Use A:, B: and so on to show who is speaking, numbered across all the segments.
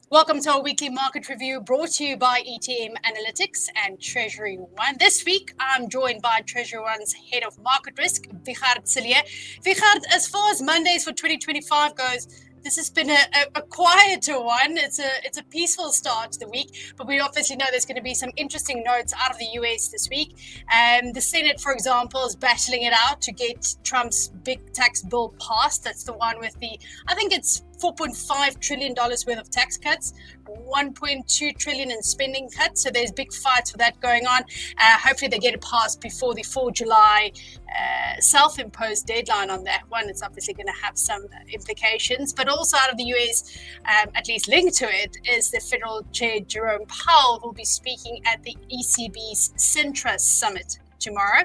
A: Welcome to our weekly market review brought to you by ETM Analytics and Treasury One. This week, I'm joined by Treasury One's Head of Market Risk, Vichard Cilliers. Vichard, as far as Mondays for 2025 goes, this has been a quieter one. It's a peaceful start to the week, but we obviously know there's going to be some interesting notes out of the US this week. The Senate, for example, is battling it out to get Trump's big tax bill passed. That's the one with I think it's $4.5 trillion worth of tax cuts, 1.2 trillion in spending cuts. So there's big fights for that going on. Hopefully they get it passed before the 4 July self-imposed deadline on that one. It's obviously going to have some implications, but also out of the US, at least linked to it, is the Federal Chair Jerome Powell, who will be speaking at the ECB's Centra Summit tomorrow.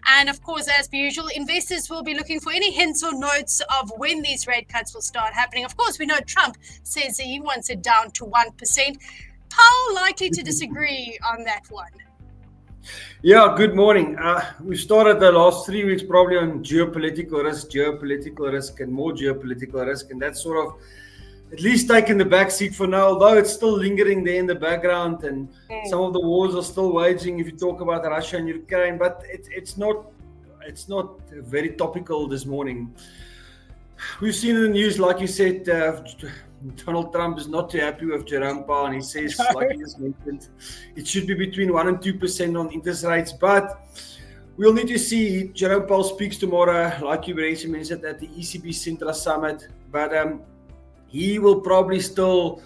A: And of course, as per usual, investors will be looking for any hints or notes of when these rate cuts will start happening. Of course, we know Trump says he wants it down to 1%. Powell likely to disagree on that one.
B: Yeah, good morning. We've started the last 3 weeks probably on geopolitical risk, and more geopolitical risk, and that's sort of at least taking the back seat for now, although it's still lingering there in the background, and some of the wars are still waging if you talk about Russia and Ukraine, but it's not very topical this morning. We've seen in the news, like you said, Donald Trump is not too happy with Jerome Powell, and he says, like you just mentioned, it should be between 1 and 2% on interest rates, but we'll need to see. Jerome Powell speaks tomorrow, like you mentioned, at the ECB Centra Summit, but he will probably still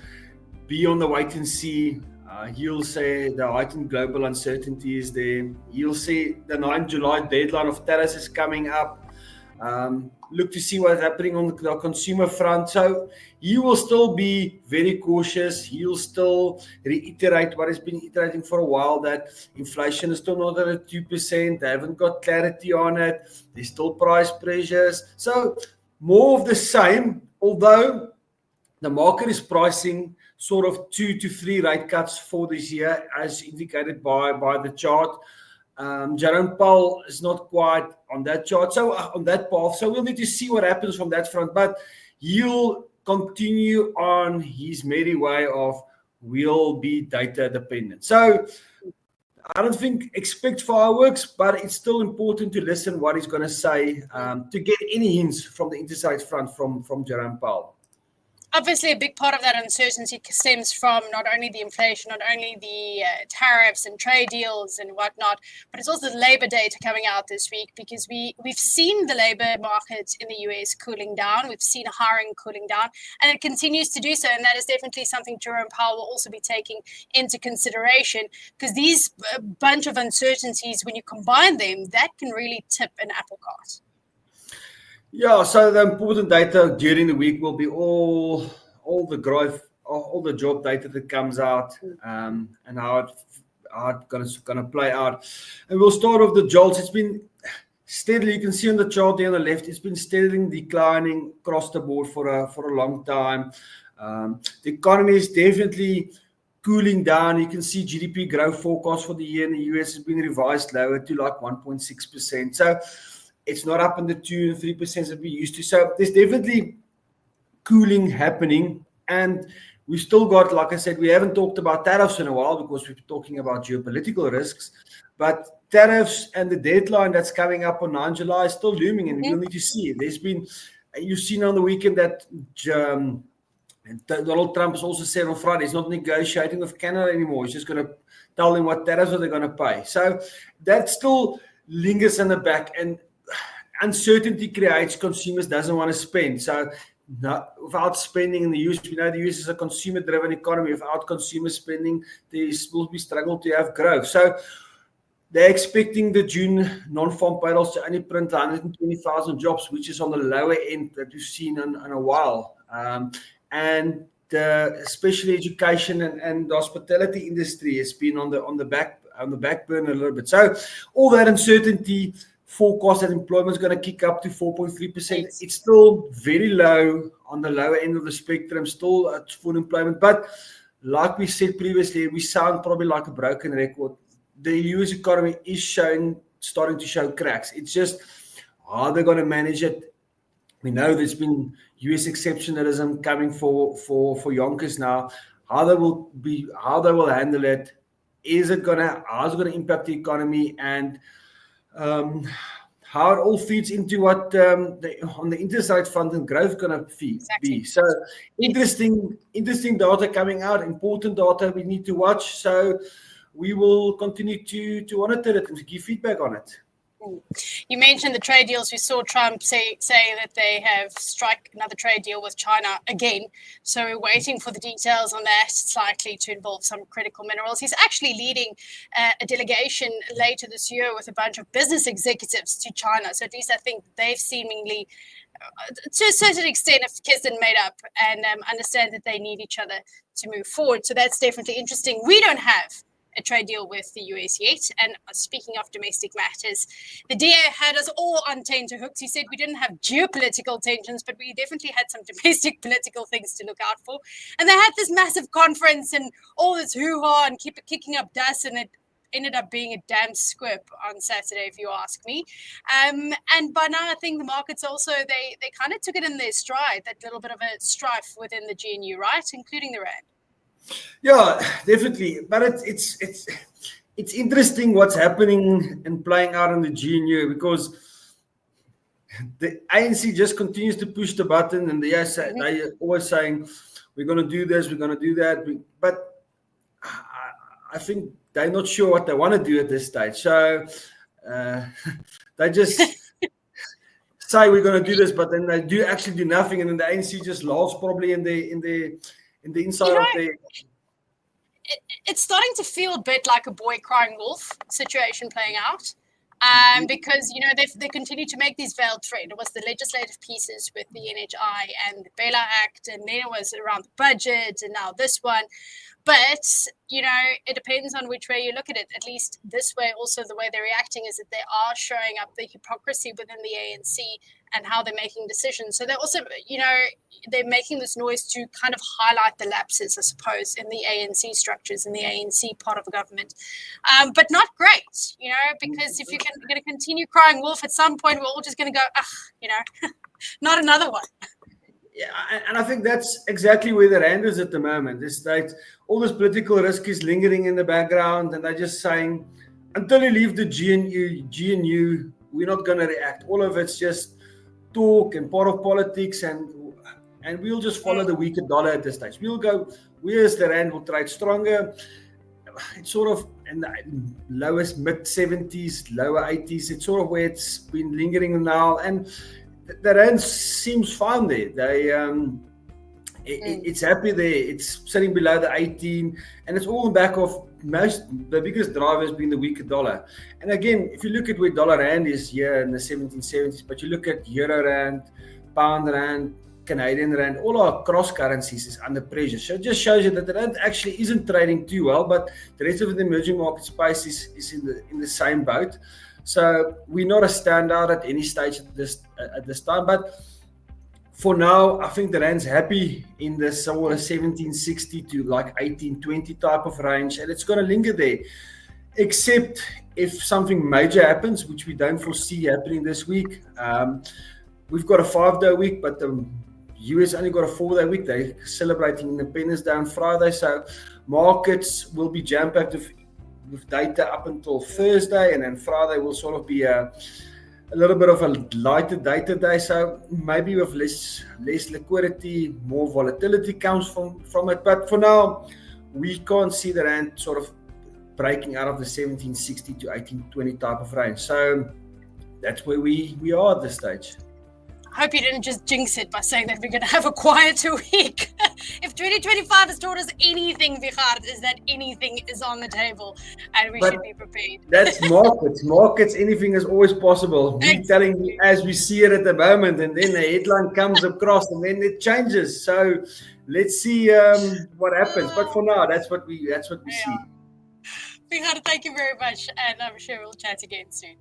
B: be on the wait and see. He'll say the heightened global uncertainty is there. He'll say the 9 July deadline of tariffs is coming up. Look to see what's happening on the consumer front. So he will still be very cautious. He'll still reiterate what has been iterating for a while, that inflation is still not at 2%. They haven't got clarity on it. There's still price pressures. So more of the same, although the market is pricing sort of 2 to 3 rate cuts for this year, as indicated by the chart. Jerome Powell is not quite on that chart, so on that path. So we'll need to see what happens from that front. But he'll continue on his merry way of we'll be data dependent. So I don't think expect fireworks, but it's still important to listen what he's going to say to get any hints from the interest rate front from Jerome Powell.
A: Obviously, a big part of that uncertainty stems from not only the inflation, not only the tariffs and trade deals and whatnot, but it's also the labor data coming out this week, because we've seen the labor market in the US cooling down. We've seen hiring cooling down, and it continues to do so. And that is definitely something Jerome Powell will also be taking into consideration, because these bunch of uncertainties, when you combine them, that can really tip an apple cart.
B: Yeah, so the important data during the week will be all the growth, all the job data that comes out, and how it's going to play out. And we'll start off the jobs. It's been steadily, you can see on the chart there on the left, it's been steadily declining across the board for a long time. The economy is definitely cooling down. You can see GDP growth forecast for the year in the US has been revised lower to like 1.6%. So it's not up in the 2 and 3% that we used to. So there's definitely cooling happening. And we've still got, like I said, we haven't talked about tariffs in a while because we're talking about geopolitical risks. But tariffs and the deadline that's coming up on 9 July is still looming, and we'll need to see. You've seen on the weekend that Donald Trump has also said on Friday he's not negotiating with Canada anymore. He's just going to tell them what tariffs are they going to pay. So that still lingers in the back, and uncertainty creates consumers doesn't want to spend. So without spending in the US, we know the US is a consumer-driven economy. Without consumer spending, there will be struggle to have growth. So they're expecting the June non-farm payrolls to only print 120,000 jobs, which is on the lower end that we've seen in a while. And especially education and the hospitality industry has been on the back burner a little bit. So all that uncertainty forecast that employment is going to kick up to 4.3%. It's still very low on the lower end of the spectrum, still at full employment. But like we said previously, we sound probably like a broken record. The US economy is starting to show cracks. It's just how they're going to manage it. We know there's been US exceptionalism coming for Yonkers now. how they will handle it. How's it gonna impact the economy, and how it all feeds into what on the interest rate front and growth gonna be.
A: Exactly.
B: So interesting data coming out, important data we need to watch. So we will continue to monitor it and to give feedback on it.
A: You mentioned the trade deals. We saw Trump say that they have struck another trade deal with China again. So we're waiting for the details on that. It's likely to involve some critical minerals. He's actually leading a delegation later this year with a bunch of business executives to China. So at least I think they've seemingly, to a certain extent, have kissed and made up and understand that they need each other to move forward. So that's definitely interesting. We don't have a trade deal with the US yet. And speaking of domestic matters, the DA had us all on tenterhooks. He said we didn't have geopolitical tensions, but we definitely had some domestic political things to look out for. And they had this massive conference and all this hoo-ha and keep it kicking up dust, and it ended up being a damn squib on Saturday, if you ask me. And by now, I think the markets also, they kind of took it in their stride, that little bit of a strife within the GNU, right? Including the Rand.
B: Yeah, definitely. But it's interesting what's happening and playing out in the GNU, because the ANC just continues to push the button, and they are always saying, we're going to do this, we're going to do that. But I think they're not sure what they want to do at this stage. So they just say we're going to do this, but then they do actually do nothing, and then the ANC just laughs probably in the inside of the.
A: It's starting to feel a bit like a boy crying wolf situation playing out, because they continue to make these veiled threats. It was the legislative pieces with the NHI and the Bela Act, and then it was around the budget, and now this one. But, it depends on which way you look at it. At least this way, also the way they're reacting is that they are showing up the hypocrisy within the ANC and how they're making decisions. So they're also, they're making this noise to kind of highlight the lapses, I suppose, in the ANC structures, in the ANC part of the government. But not great, because if you're going to continue crying wolf, at some point we're all just going to go, not another one.
B: Yeah, and I think that's exactly where the Rand is at the moment. It's like all this political risk is lingering in the background, and they're just saying, until you leave the GNU, we're not going to react. All of it's just talk and part of politics, and we'll just follow the weaker dollar at this stage. We as the Rand will trade stronger. It's sort of in the lowest mid-70s, lower 80s. It's sort of where it's been lingering now, and the Rand seems fine there. It's happy there. It's sitting below the 18, and it's all on back of the biggest driver has been the weaker dollar. And again, if you look at where dollar Rand is here in the 1770s, but you look at Euro Rand, Pound Rand, Canadian Rand, all our cross currencies is under pressure. So it just shows you that the Rand actually isn't trading too well, but the rest of the emerging market space is in the same boat. So we're not a standout at any stage at this time, but for now, I think the Rand's happy in this sort of 1760 to like 1820 type of range, and it's going to linger there, except if something major happens, which we don't foresee happening this week. We've got a 5-day week, but the US only got a 4-day week. They're celebrating Independence Day on Friday, so markets will be jam-packed with data up until Thursday, and then Friday will sort of be a little bit of a lighter data day, so maybe with less liquidity, more volatility comes from it. But for now, we can't see the Rand sort of breaking out of the 1760 to 1820 type of range. So that's where we are at this stage.
A: I hope you didn't just jinx it by saying that we're going to have a quieter week. If 2025 has taught us anything, Wiechert, is that anything is on the table and we should be prepared.
B: That's markets, anything is always possible. We're telling you as we see it at the moment, and then a headline comes across and then it changes. So let's see what happens. But for now, that's what we see.
A: Wiechert, thank you very much, and I'm sure we'll chat again soon.